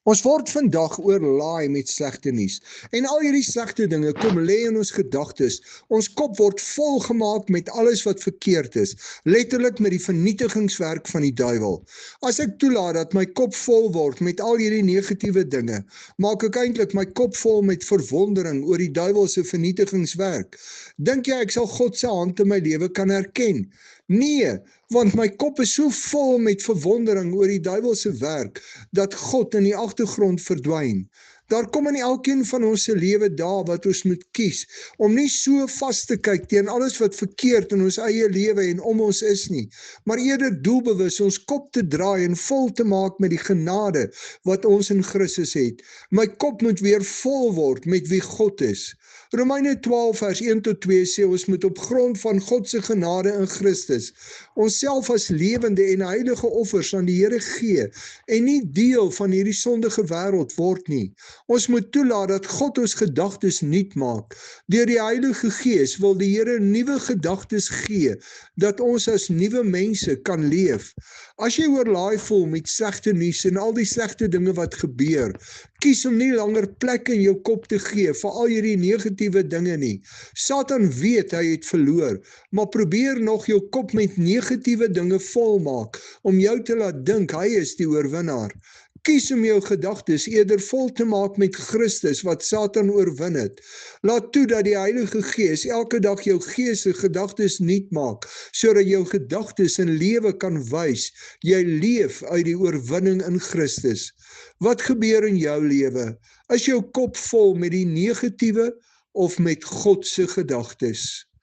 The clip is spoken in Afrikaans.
Ons word vandag oorlaai met slegte nuus. En al hierdie slegte dinge kom lê in ons gedagtes. Ons kop word volgemaak met alles wat verkeerd is, letterlik met die vernietigingswerk van die duiwel. As ek toelaat dat my kop vol word met al hierdie negatiewe dinge, maak ek eintlik my kop vol met verwondering oor die duiwel se vernietigingswerk. Dink jy ek sal God se hand in my lewe kan herken? Nee, want my kop is so vol met verwondering oor die duiwel se werk, dat God in die agtergrond verdwyn. Daar kom in elkeen van ons se lewe dae wat ons moet kies, om nie so vas te kyk teen alles wat verkeerd in ons eie lewe en om ons is nie, maar eerder doelbewus ons kop te draai en vol te maak met die genade wat ons in Christus het. My kop moet weer vol word met wie God is. Romeine 12 vers 1 tot 2 sê ons moet op grond van God se genade in Christus onsself as lewende en heilige offers aan die Here gee en nie deel van hierdie sondige wêreld word nie. Ons moet toelaat dat God ons gedagtes nuut maak. Deur die Heilige Gees wil die Here nuwe gedagtes gee, dat ons as nuwe mense kan leef. As jy oorlaai voel met slegte nuus en al die slegte dinge wat gebeur, kies om nie langer plek in jou kop te gee vir al hierdie negatiewe dinge nie. Satan weet hy het verloor, maar probeer nog jou kop met negatiewe dinge volmaak, om jou te laat dink hy is die oorwinnaar. Kies om jou gedagtes eerder vol te maak met Christus wat Satan oorwin het. Laat toe dat die Heilige Gees elke dag jou gees se gedagtes nuut maak, sodat jou gedagtes en lewe kan wys, jy leef uit die oorwinning in Christus. Wat gebeur in jou lewe? Is jou kop vol met die negatiewe of met God se gedagtes?